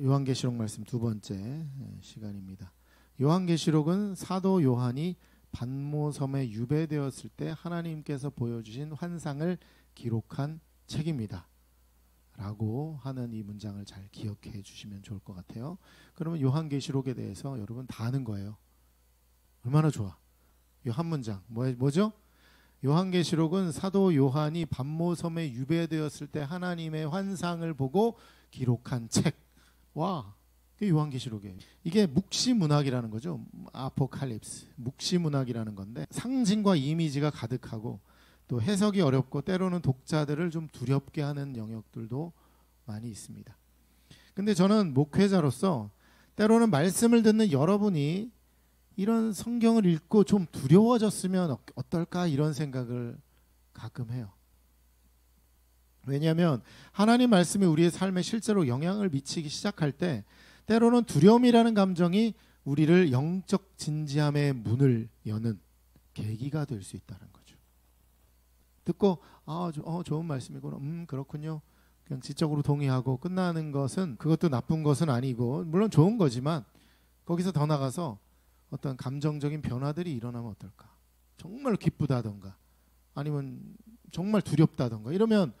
요한계시록 말씀 두 번째 시간입니다. 요한계시록은 사도 요한이 반모섬에 유배되었을 때 하나님께서 보여주신 환상을 기록한 책입니다. 라고 하는 이 문장을 잘 기억해 주시면 좋을 것 같아요. 그러면 요한계시록에 대해서 여러분 다 아는 거예요. 얼마나 좋아. 이 한 문장 뭐죠? 요한계시록은 사도 요한이 반모섬에 유배되었을 때 하나님의 환상을 보고 기록한 책. 와, 그게 요한계시록이에요. 이게 묵시문학이라는 거죠. 아포칼립스, 묵시문학이라는 건데 상징과 이미지가 가득하고 또 해석이 어렵고 때로는 독자들을 좀 두렵게 하는 영역들도 많이 있습니다. 근데 저는 목회자로서 때로는 말씀을 듣는 여러분이 이런 성경을 읽고 좀 두려워졌으면 어떨까 이런 생각을 가끔 해요. 왜냐하면 하나님 말씀이 우리의 삶에 실제로 영향을 미치기 시작할 때 때로는 두려움이라는 감정이 우리를 영적 진지함의 문을 여는 계기가 될 수 있다는 거죠. 듣고 좋은 말씀이구나. 그렇군요. 그냥 지적으로 동의하고 끝나는 것은 그것도 나쁜 것은 아니고 물론 좋은 거지만 거기서 더 나가서 어떤 감정적인 변화들이 일어나면 어떨까? 정말 기쁘다던가 아니면 정말 두렵다던가 이러면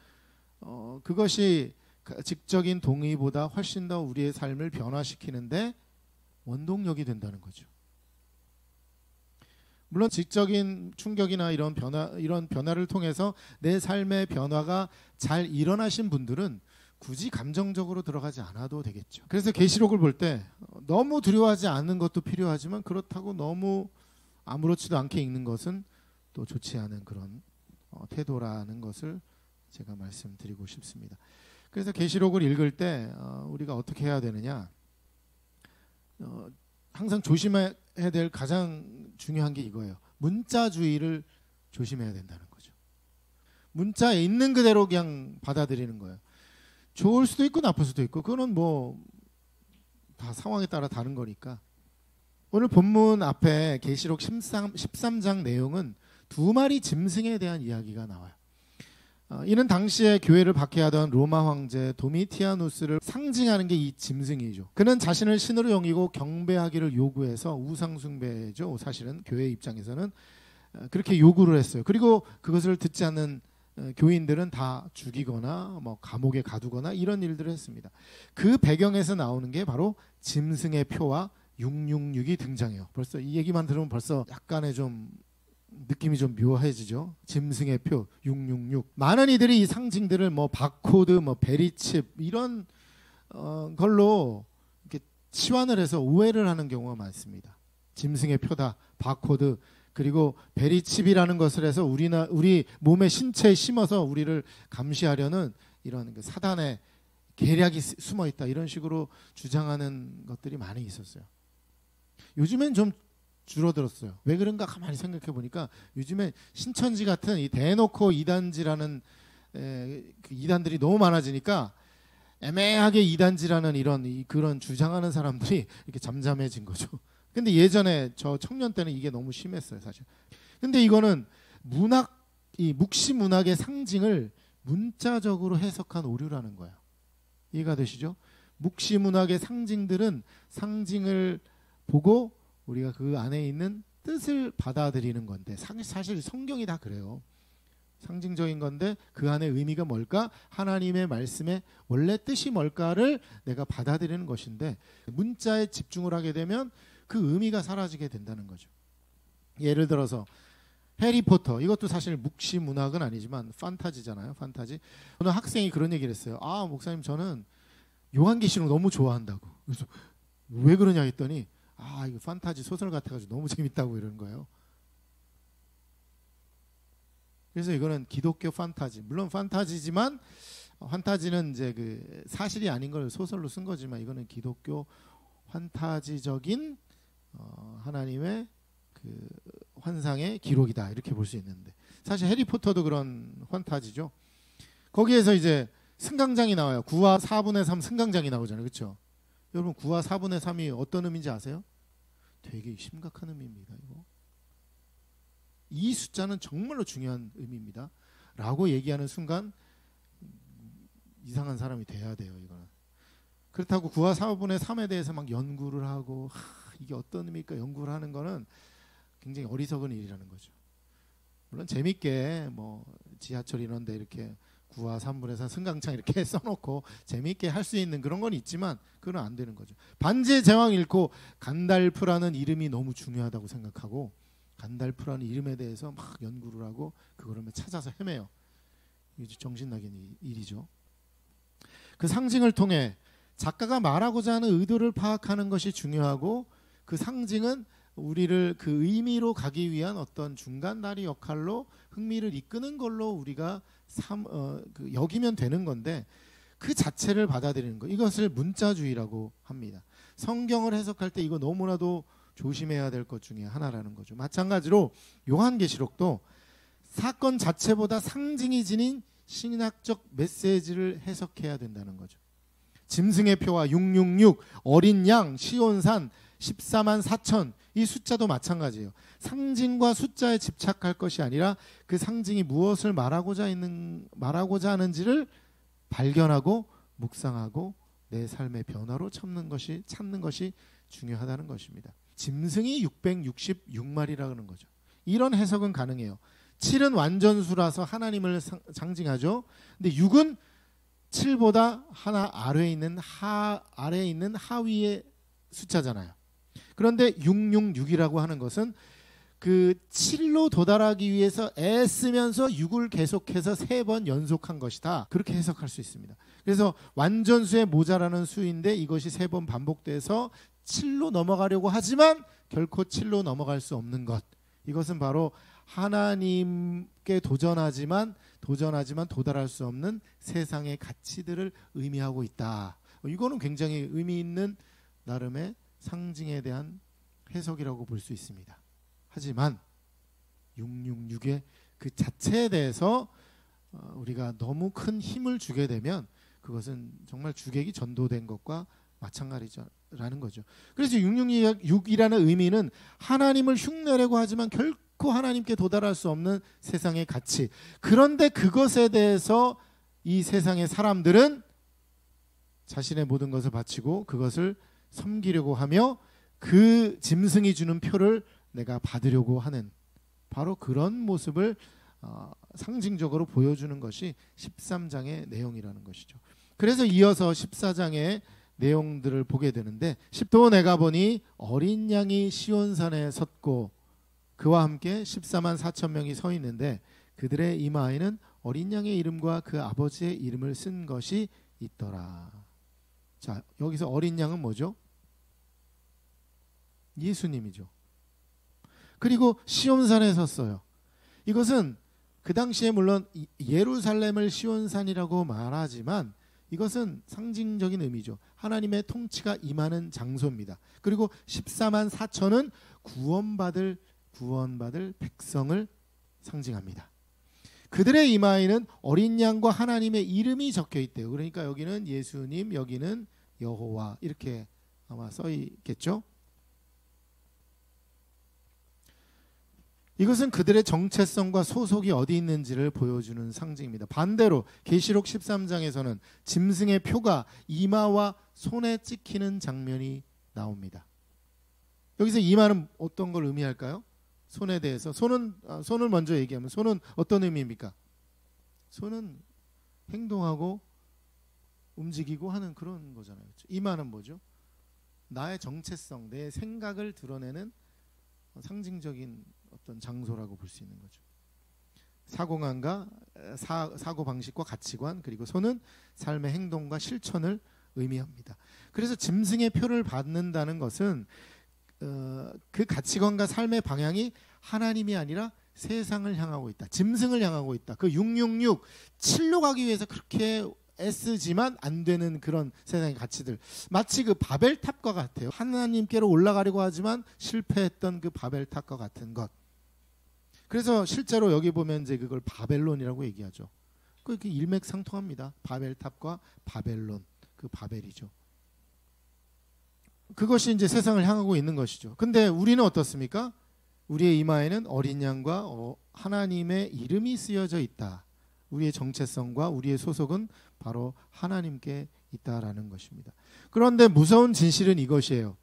그것이 직적인 동의보다 훨씬 더 우리의 삶을 변화시키는데 원동력이 된다는 거죠. 물론 직적인 충격이나 이런 변화를 통해서 내 삶의 변화가 잘 일어나신 분들은 굳이 감정적으로 들어가지 않아도 되겠죠. 그래서 계시록을 볼 때 너무 두려워하지 않는 것도 필요하지만 그렇다고 너무 아무렇지도 않게 읽는 것은 또 좋지 않은 그런 태도라는 것을 제가 말씀드리고 싶습니다. 그래서 계시록을 읽을 때 우리가 어떻게 해야 되느냐? 항상 조심해야 될 가장 중요한 게 이거예요. 문자주의를 조심해야 된다는 거죠. 문자에 있는 그대로 그냥 받아들이는 거예요. 좋을 수도 있고 나쁠 수도 있고 그거는 뭐 다 상황에 따라 다른 거니까. 오늘 본문 앞에 계시록 13장 내용은 두 마리 짐승에 대한 이야기가 나와요. 이는 당시에 교회를 박해하던 로마 황제 도미티아누스를 상징하는 게 이 짐승이죠. 그는 자신을 신으로 여기고 경배하기를 요구해서 우상숭배죠. 사실은 교회 입장에서는 그렇게 요구를 했어요. 그리고 그것을 듣지 않는 교인들은 다 죽이거나 감옥에 가두거나 이런 일들을 했습니다. 그 배경에서 나오는 게 바로 짐승의 표와 666이 등장해요. 벌써 이 얘기만 들으면 벌써 약간의 좀 느낌이 좀 묘해지죠. 짐승의 표 666. 많은 이들이 이 상징들을 바코드, 베리칩 이런 걸로 이렇게 치환을 해서 오해를 하는 경우가 많습니다. 짐승의 표다, 바코드 그리고 베리칩이라는 것을 해서 우리 몸의 신체에 심어서 우리를 감시하려는 이런 사단의 계략이 숨어 있다 이런 식으로 주장하는 것들이 많이 있었어요. 요즘엔 좀 줄어들었어요. 왜 그런가 가만히 생각해 보니까 요즘에 신천지 같은 이 대놓고 이단지라는 그 이단들이 너무 많아지니까 애매하게 이단지라는 그런 주장하는 사람들이 이렇게 잠잠해진 거죠. 근데 예전에 저 청년 때는 이게 너무 심했어요, 사실. 근데 이거는 이 묵시 문학의 상징을 문자적으로 해석한 오류라는 거예요. 이해가 되시죠? 묵시 문학의 상징들은 상징을 보고 우리가 그 안에 있는 뜻을 받아들이는 건데 사실 성경이 다 그래요. 상징적인 건데 그 안에 의미가 뭘까? 하나님의 말씀의 원래 뜻이 뭘까를 내가 받아들이는 것인데 문자에 집중을 하게 되면 그 의미가 사라지게 된다는 거죠. 예를 들어서 해리포터 이것도 사실 묵시 문학은 아니지만 판타지잖아요. 판타지. 어느 학생이 그런 얘기를 했어요. 목사님 저는 요한계시록 너무 좋아한다고. 그래서 왜 그러냐 했더니 이거 판타지 소설 같아가지고 너무 재밌다고 이러는 거예요. 그래서 이거는 기독교 판타지. 물론 판타지지만 판타지는 이제 그 사실이 아닌 걸 소설로 쓴 거지만 이거는 기독교 판타지적인 하나님의 그 환상의 기록이다 이렇게 볼 수 있는데 사실 해리포터도 그런 판타지죠. 거기에서 이제 승강장이 나와요. 9와 4분의 3 승강장이 나오잖아요. 그렇죠? 여러분 9와 4분의 3이 어떤 의미인지 아세요? 되게 심각한 의미입니다. 이 숫자는 정말로 중요한 의미입니다. 라고 얘기하는 순간 이상한 사람이 돼야 돼요. 이거는. 그렇다고 9와 4분의 3에 대해서 막 연구를 하고 이게 어떤 의미일까 연구를 하는 거는 굉장히 어리석은 일이라는 거죠. 물론 재밌게 뭐 지하철 이런 데 이렇게 9와 3분의 4 승강창 이렇게 써놓고 재밌게 할 수 있는 그런 건 있지만 그건 안 되는 거죠. 반지의 제왕 읽고 간달프라는 이름이 너무 중요하다고 생각하고 간달프라는 이름에 대해서 막 연구를 하고 그거를 찾아서 헤매요. 이게 정신 나간 일이죠. 그 상징을 통해 작가가 말하고자 하는 의도를 파악하는 것이 중요하고 그 상징은 우리를 그 의미로 가기 위한 어떤 중간다리 역할로 흥미를 이끄는 걸로 우리가 여기면 되는 건데 그 자체를 받아들이는 것, 이것을 문자주의라고 합니다. 성경을 해석할 때 이거 너무나도 조심해야 될 것 중에 하나라는 거죠. 마찬가지로 요한계시록도 사건 자체보다 상징이 지닌 신학적 메시지를 해석해야 된다는 거죠. 짐승의 표와 666, 어린 양, 시온산, 14만 4천, 이 숫자도 마찬가지예요. 상징과 숫자에 집착할 것이 아니라 그 상징이 무엇을 말하고자 하는지를 발견하고 묵상하고 내 삶의 변화로 찾는 것이 중요하다는 것입니다. 짐승이 666마리라 그러는 거죠. 이런 해석은 가능해요. 7은 완전수라서 하나님을 상징하죠. 근데 6은 7보다 하나 아래에 있는 하위의 숫자잖아요. 그런데 666이라고 하는 것은 그 7로 도달하기 위해서 애쓰면서 6을 계속해서 3번 연속한 것이다. 그렇게 해석할 수 있습니다. 그래서 완전수에 모자라는 수인데 이것이 3번 반복돼서 7로 넘어가려고 하지만 결코 7로 넘어갈 수 없는 것. 이것은 바로 하나님께 도전하지만 도달할 수 없는 세상의 가치들을 의미하고 있다. 이거는 굉장히 의미 있는 나름의 상징에 대한 해석이라고 볼 수 있습니다. 하지만 666의 그 자체에 대해서 우리가 너무 큰 힘을 주게 되면 그것은 정말 주객이 전도된 것과 마찬가지라는 거죠. 그래서 666이라는 의미는 하나님을 흉내내고 하지만 결코 하나님께 도달할 수 없는 세상의 가치. 그런데 그것에 대해서 이 세상의 사람들은 자신의 모든 것을 바치고 그것을 섬기려고 하며 그 짐승이 주는 표를 내가 받으려고 하는 바로 그런 모습을 상징적으로 보여주는 것이 13장의 내용이라는 것이죠. 그래서 이어서 14장의 내용들을 보게 되는데 또 내가 보니 어린 양이 시온산에 섰고 그와 함께 14만 4천 명이 서 있는데 그들의 이마에는 어린 양의 이름과 그 아버지의 이름을 쓴 것이 있더라. 자, 여기서 어린 양은 뭐죠? 예수님이죠. 그리고 시온산에 섰어요. 이것은 그 당시에 물론 예루살렘을 시온산이라고 말하지만 이것은 상징적인 의미죠. 하나님의 통치가 임하는 장소입니다. 그리고 14만 4천은 구원받을 백성을 상징합니다. 그들의 이마에는 어린 양과 하나님의 이름이 적혀 있대요. 그러니까 여기는 예수님, 여기는 여호와 이렇게 아마 써 있겠죠. 이것은 그들의 정체성과 소속이 어디 있는지를 보여주는 상징입니다. 반대로 계시록 13장에서는 짐승의 표가 이마와 손에 찍히는 장면이 나옵니다. 여기서 이마는 어떤 걸 의미할까요? 손에 대해서 손을 먼저 얘기하면 손은 어떤 의미입니까? 손은 행동하고 움직이고 하는 그런 거잖아요. 이마는 뭐죠? 나의 정체성, 내 생각을 드러내는 상징적인 어떤 장소라고 볼 수 있는 거죠. 사고관과 사고 방식과 가치관, 그리고 손은 삶의 행동과 실천을 의미합니다. 그래서 짐승의 표를 받는다는 것은 그 가치관과 삶의 방향이 하나님이 아니라 세상을 향하고 있다. 짐승을 향하고 있다. 그 666, 7로 가기 위해서 그렇게 애쓰지만 안 되는 그런 세상의 가치들. 마치 그 바벨탑과 같아요. 하나님께로 올라가려고 하지만 실패했던 그 바벨탑과 같은 것. 그래서 실제로 여기 보면 이제 그걸 바벨론이라고 얘기하죠. 그게 일맥상통합니다. 바벨탑과 바벨론, 그 바벨이죠. 그것이 이제 세상을 향하고 있는 것이죠. 근데 우리는 어떻습니까? 우리의 이마에는 어린 양과 하나님의 이름이 쓰여져 있다. 우리의 정체성과 우리의 소속은 바로 하나님께 있다라는 것입니다. 그런데 무서운 진실은 이것이에요.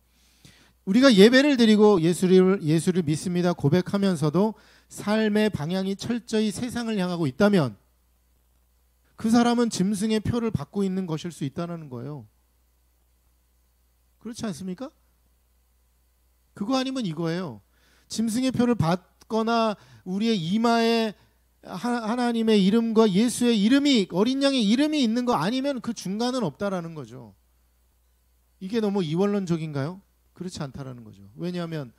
우리가 예배를 드리고 예수를 믿습니다 고백하면서도 삶의 방향이 철저히 세상을 향하고 있다면 그 사람은 짐승의 표를 받고 있는 것일 수 있다는 거예요. 그렇지 않습니까? 그거 아니면 이거예요. 짐승의 표를 받거나 우리의 이마에 하나님의 이름과 예수의 이름이, 어린 양의 이름이 있는 거 아니면 그 중간은 없다라는 거죠. 이게 너무 이원론적인가요? 그렇지 않다라는 거죠. 왜냐하면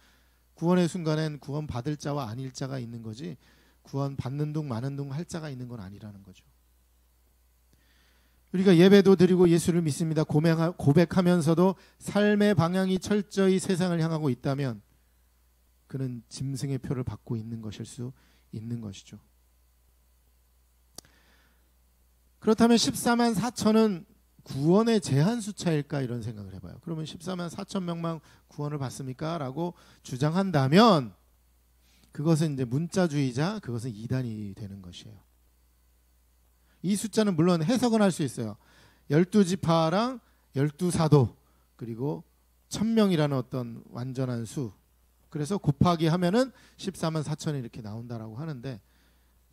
구원의 순간엔 구원 받을 자와 아닐 자가 있는 거지 구원 받는 둥 마는 둥 할 자가 있는 건 아니라는 거죠. 우리가 예배도 드리고 예수를 믿습니다 고백하면서도 삶의 방향이 철저히 세상을 향하고 있다면 그는 짐승의 표를 받고 있는 것일 수 있는 것이죠. 그렇다면 14만 4천은 구원의 제한 숫자일까 이런 생각을 해봐요. 그러면 14만 4천 명만 구원을 받습니까? 라고 주장한다면 그것은 이제 문자주의자, 그것은 이단이 되는 것이에요. 이 숫자는 물론 해석은 할 수 있어요. 12지파랑 12사도 그리고 1000명이라는 어떤 완전한 수, 그래서 곱하기 하면은 14만 4천이 이렇게 나온다라고 하는데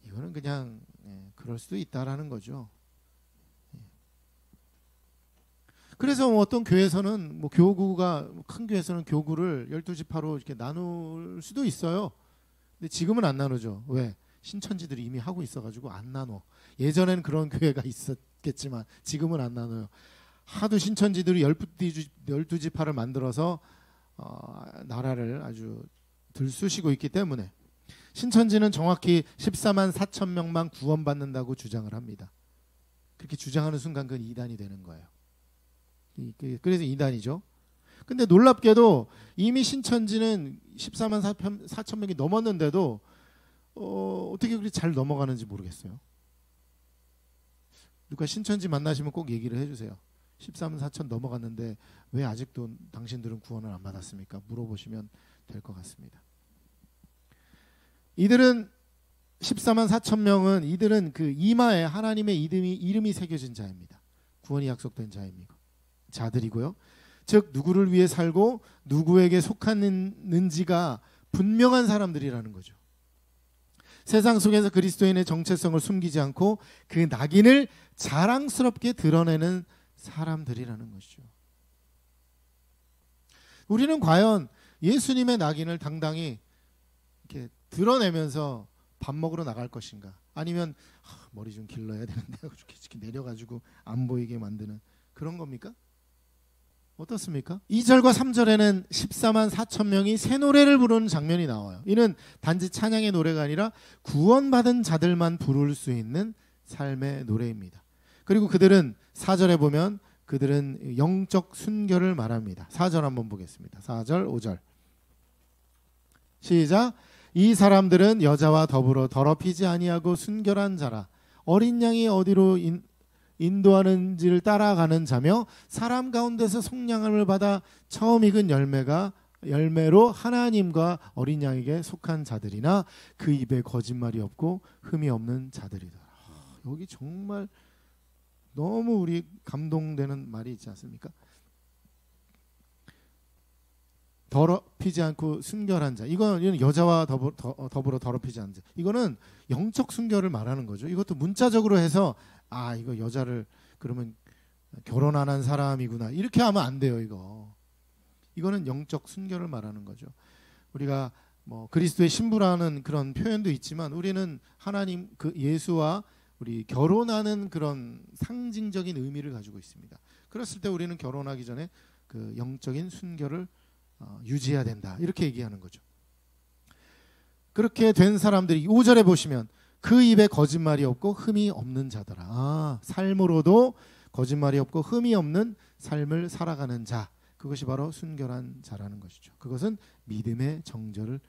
이거는 그냥 그럴 수도 있다라는 거죠. 그래서 어떤 교회에서는 교구가 큰 교회에서는 교구를 12지파로 이렇게 나눌 수도 있어요. 근데 지금은 안 나누죠. 왜? 신천지들이 이미 하고 있어가지고 안 나눠. 예전엔 그런 교회가 있었겠지만 지금은 안 나눠요. 하도 신천지들이 12지파를 만들어서 나라를 아주 들쑤시고 있기 때문에 신천지는 정확히 14만 4천 명만 구원받는다고 주장을 합니다. 그렇게 주장하는 순간 그건 이단이 되는 거예요. 그래서 이단이죠. 근데 놀랍게도 이미 신천지는 14만 4천 명이 넘었는데도 어떻게 그렇게 잘 넘어가는지 모르겠어요. 누가 신천지 만나시면 꼭 얘기를 해주세요. 14만 4천 넘어갔는데 왜 아직도 당신들은 구원을 안 받았습니까? 물어보시면 될 것 같습니다. 이들은 14만 4천 명은 이들은 그 이마에 하나님의 이름이 새겨진 자입니다. 구원이 약속된 자들이고요. 즉 누구를 위해 살고 누구에게 속하는지가 분명한 사람들이라는 거죠. 세상 속에서 그리스도인의 정체성을 숨기지 않고 그 낙인을 자랑스럽게 드러내는 사람들이라는 것이죠. 우리는 과연 예수님의 낙인을 당당히 이렇게 드러내면서 밥 먹으러 나갈 것인가? 아니면 머리 좀 길러야 되는데 이렇게 내려가지고 안 보이게 만드는 그런 겁니까? 어떻습니까? 2절과 3절에는 14만 4천 명이 새 노래를 부르는 장면이 나와요. 이는 단지 찬양의 노래가 아니라 구원받은 자들만 부를 수 있는 삶의 노래입니다. 그리고 그들은 4절에 보면 그들은 영적 순결을 말합니다. 4절 한번 보겠습니다. 4절 5절 시작. 이 사람들은 여자와 더불어 더럽히지 아니하고 순결한 자라. 어린 양이 어디로 인도하는지를 따라가는 자며 사람 가운데서 속량함을 받아 처음 익은 열매로 하나님과 어린 양에게 속한 자들이나 그 입에 거짓말이 없고 흠이 없는 자들이다. 여기 정말 너무 우리 감동되는 말이 있지 않습니까? 더럽히지 않고 순결한 자. 이건 여자와 더불어 더럽히지 않은 자. 이거는 영적 순결을 말하는 거죠. 이것도 문자적으로 해서 이거 여자를 그러면 결혼 안 한 사람이구나 이렇게 하면 안 돼요. 이거는 영적 순결을 말하는 거죠. 우리가 그리스도의 신부라는 그런 표현도 있지만 우리는 하나님 그 예수와 우리 결혼하는 그런 상징적인 의미를 가지고 있습니다. 그랬을 때 우리는 결혼하기 전에 그 영적인 순결을 유지해야 된다 이렇게 얘기하는 거죠. 그렇게 된 사람들이 5절에 보시면 그 입에 거짓말이 없고 흠이 없는 자더라. 삶으로도 거짓말이 없고 흠이 없는 삶을 살아가는 자, 그것이 바로 순결한 자라는 것이죠. 그것은 믿음의 정절을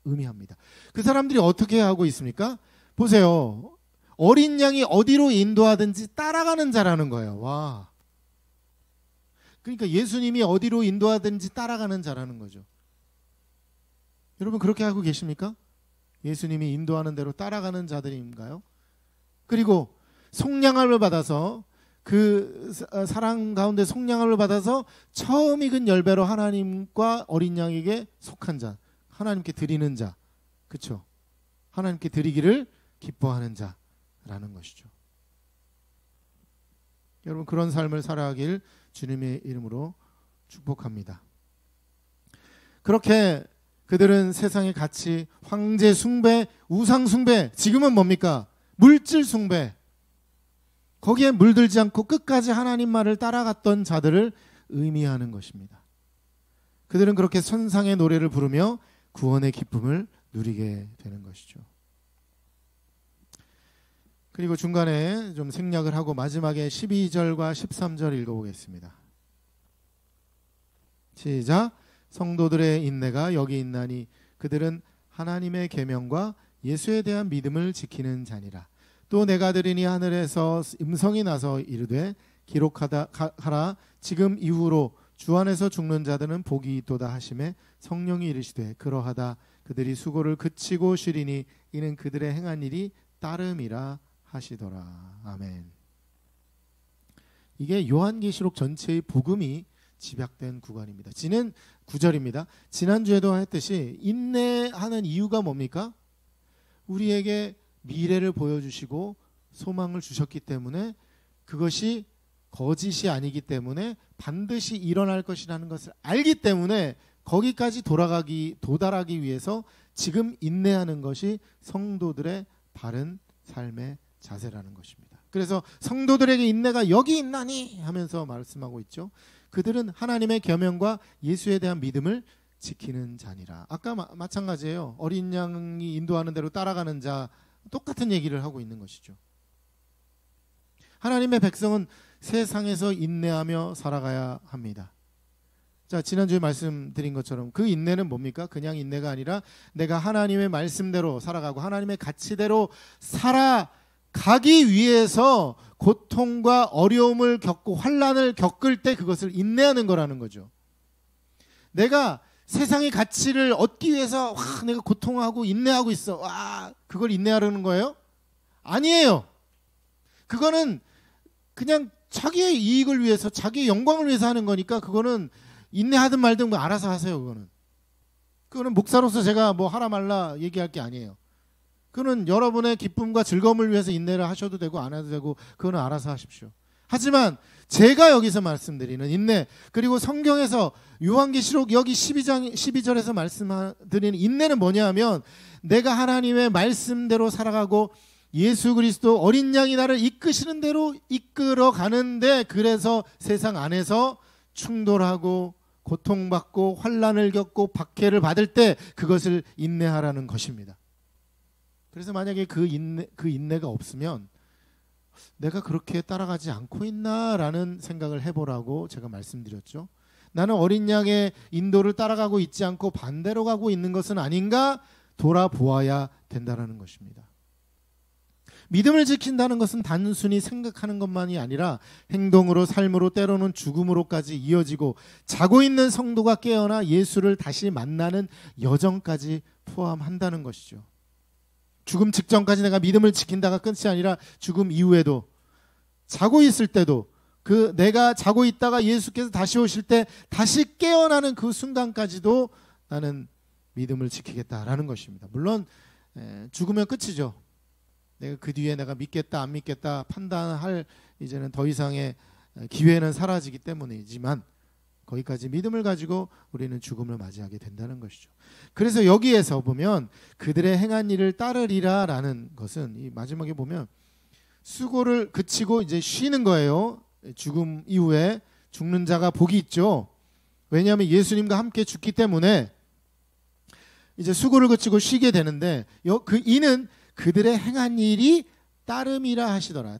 의미합니다. 그 사람들이 어떻게 하고 있습니까? 보세요. 어린 양이 어디로 인도하든지 따라가는 자라는 거예요. 와. 그러니까 예수님이 어디로 인도하든지 따라가는 자라는 거죠. 여러분 그렇게 하고 계십니까? 예수님이 인도하는 대로 따라가는 자들인가요? 그리고 속량함을 받아서 그 사랑 가운데 속량을 받아서 처음 익은 열배로 하나님과 어린 양에게 속한 자, 하나님께 드리는 자, 그렇죠? 하나님께 드리기를 기뻐하는 자라는 것이죠. 여러분 그런 삶을 살아가길 주님의 이름으로 축복합니다. 그렇게 그들은 세상의 가치, 황제 숭배, 우상 숭배, 지금은 뭡니까? 물질 숭배, 거기에 물들지 않고 끝까지 하나님 말을 따라갔던 자들을 의미하는 것입니다. 그들은 그렇게 선상의 노래를 부르며 구원의 기쁨을 누리게 되는 것이죠. 그리고 중간에 좀 생략을 하고 마지막에 12절과 13절 읽어보겠습니다. 시작. 성도들의 인내가 여기 있나니 그들은 하나님의 계명과 예수에 대한 믿음을 지키는 자니라. 또 내가 들으니 하늘에서 음성이 나서 이르되 기록하라. 지금 이후로 주 안에서 죽는 자들은 복이 있도다 하시매 성령이 이르시되 그러하다. 그들이 수고를 그치고 쉬리니 이는 그들의 행한 일이 따름이라 하시더라. 아멘. 이게 요한계시록 전체의 복음이 집약된 구간입니다. 지는 9절입니다. 지난주에도 했듯이 인내하는 이유가 뭡니까? 우리에게 미래를 보여주시고 소망을 주셨기 때문에 그것이 거짓이 아니기 때문에 반드시 일어날 것이라는 것을 알기 때문에 거기까지 도달하기 위해서 지금 인내하는 것이 성도들의 바른 삶의 자세라는 것입니다. 그래서 성도들에게 인내가 여기 있나니 하면서 말씀하고 있죠. 그들은 하나님의 계명과 예수에 대한 믿음을 지키는 자니라. 아까 마찬가지예요. 어린 양이 인도하는 대로 따라가는 자, 똑같은 얘기를 하고 있는 것이죠. 하나님의 백성은 세상에서 인내하며 살아가야 합니다. 자, 지난주에 말씀드린 것처럼 그 인내는 뭡니까? 그냥 인내가 아니라 내가 하나님의 말씀대로 살아가고 하나님의 가치대로 살아가기 위해서 고통과 어려움을 겪고 환난을 겪을 때 그것을 인내하는 거라는 거죠. 내가 세상의 가치를 얻기 위해서 내가 고통하고 인내하고 있어. 그걸 인내하려는 거예요? 아니에요. 그거는 그냥 자기의 이익을 위해서 자기의 영광을 위해서 하는 거니까 그거는 인내하든 말든 뭐 알아서 하세요. 그거는 목사로서 제가 뭐 하라 말라 얘기할 게 아니에요. 그거는 여러분의 기쁨과 즐거움을 위해서 인내를 하셔도 되고 안 해도 되고 그거는 알아서 하십시오. 하지만 제가 여기서 말씀드리는 인내, 그리고 성경에서 요한계시록 여기 12절에서 말씀드리는 인내는 뭐냐 하면 내가 하나님의 말씀대로 살아가고 예수 그리스도 어린 양이 나를 이끄시는 대로 이끌어 가는데, 그래서 세상 안에서 충돌하고 고통받고 환난을 겪고 박해를 받을 때 그것을 인내하라는 것입니다. 그래서 만약에 그 인내가 없으면 내가 그렇게 따라가지 않고 있나라는 생각을 해보라고 제가 말씀드렸죠. 나는 어린 양의 인도를 따라가고 있지 않고 반대로 가고 있는 것은 아닌가 돌아보아야 된다는 것입니다. 믿음을 지킨다는 것은 단순히 생각하는 것만이 아니라 행동으로, 삶으로, 때로는 죽음으로까지 이어지고 자고 있는 성도가 깨어나 예수를 다시 만나는 여정까지 포함한다는 것이죠. 죽음 직전까지 내가 믿음을 지킨다가 끝이 아니라 죽음 이후에도, 자고 있을 때도, 내가 자고 있다가 예수께서 다시 오실 때 다시 깨어나는 그 순간까지도 나는 믿음을 지키겠다라는 것입니다. 물론 죽으면 끝이죠. 내가 그 뒤에 내가 믿겠다 안 믿겠다 판단할 이제는 더 이상의 기회는 사라지기 때문이지만 거기까지 믿음을 가지고 우리는 죽음을 맞이하게 된다는 것이죠. 그래서 여기에서 보면 그들의 행한 일을 따르리라라는 것은 이 마지막에 보면 수고를 그치고 이제 쉬는 거예요. 죽음 이후에 죽는 자가 복이 있죠. 왜냐하면 예수님과 함께 죽기 때문에 이제 수고를 그치고 쉬게 되는데 이는 그들의 행한 일이 따름이라 하시더라.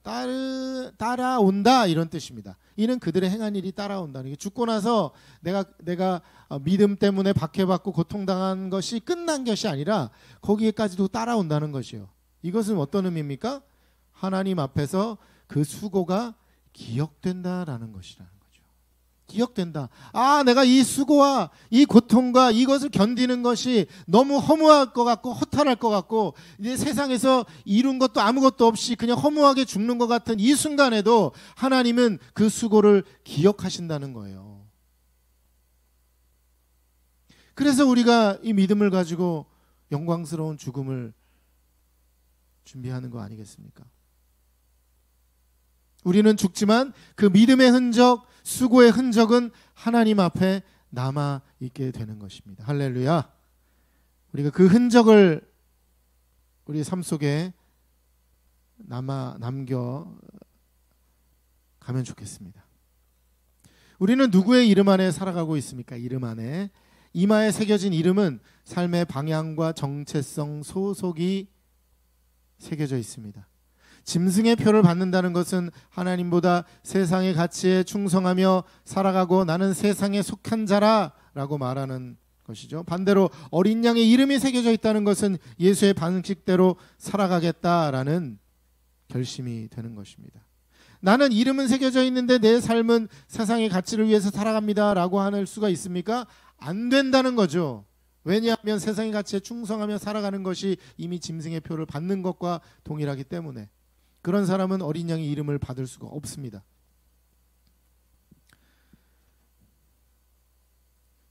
따라온다 이런 뜻입니다. 이는 그들의 행한 일이 따라온다는 게, 죽고 나서 내가 믿음 때문에 박해받고 고통당한 것이 끝난 것이 아니라 거기에까지도 따라온다는 것이요. 이것은 어떤 의미입니까? 하나님 앞에서 그 수고가 기억된다라는 것이라는 거죠. 기억된다. 아, 내가 이 수고와 이 고통과 이것을 견디는 것이 너무 허무할 것 같고 허탈할 것 같고 이제 세상에서 이룬 것도 아무것도 없이 그냥 허무하게 죽는 것 같은 이 순간에도 하나님은 그 수고를 기억하신다는 거예요. 그래서 우리가 이 믿음을 가지고 영광스러운 죽음을 준비하는 거 아니겠습니까? 우리는 죽지만 그 믿음의 흔적, 수고의 흔적은 하나님 앞에 남아 있게 되는 것입니다. 할렐루야. 우리가 그 흔적을 우리 삶 속에 남겨 가면 좋겠습니다. 우리는 누구의 이름 안에 살아가고 있습니까? 이름 안에. 이마에 새겨진 이름은 삶의 방향과 정체성, 소속이 새겨져 있습니다. 짐승의 표를 받는다는 것은 하나님보다 세상의 가치에 충성하며 살아가고 나는 세상에 속한 자라라고 말하는 것이죠. 반대로 어린 양의 이름이 새겨져 있다는 것은 예수의 방식대로 살아가겠다라는 결심이 되는 것입니다. 나는 이름은 새겨져 있는데 내 삶은 세상의 가치를 위해서 살아갑니다라고 할 수가 있습니까? 안 된다는 거죠. 왜냐하면 세상의 가치에 충성하며 살아가는 것이 이미 짐승의 표를 받는 것과 동일하기 때문에 그런 사람은 어린 양의 이름을 받을 수가 없습니다.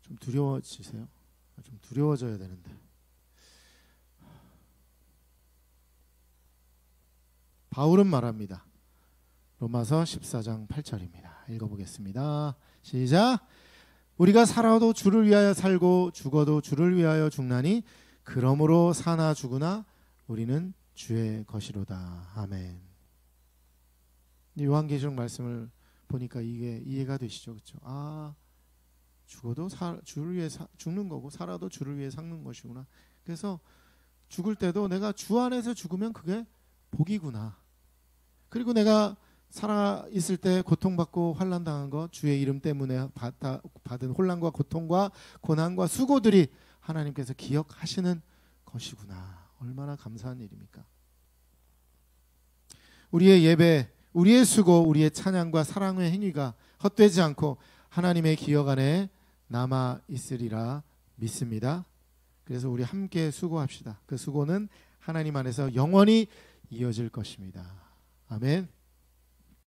좀 두려워지세요? 좀 두려워져야 되는데. 바울은 말합니다. 로마서 14장 8절입니다. 읽어보겠습니다. 시작. 우리가 살아도 주를 위하여 살고 죽어도 주를 위하여 죽나니 그러므로 사나 죽으나 우리는 주의 것이로다. 아멘. 요한계시록 말씀을 보니까 이게 이해가 되시죠? 그렇죠? 아, 죽어도 주를 위해 죽는 거고 살아도 주를 위해 사는 것이구나. 그래서 죽을 때도 내가 주 안에서 죽으면 그게 복이구나. 그리고 내가 살아 있을 때 고통받고 환난당한 것, 주의 이름 때문에 받은 혼란과 고통과 고난과 수고들이 하나님께서 기억하시는 것이구나. 얼마나 감사한 일입니까? 우리의 예배, 우리의 수고, 우리의 찬양과 사랑의 행위가 헛되지 않고 하나님의 기억 안에 남아 있으리라 믿습니다. 그래서 우리 함께 수고합시다. 그 수고는 하나님 안에서 영원히 이어질 것입니다. 아멘.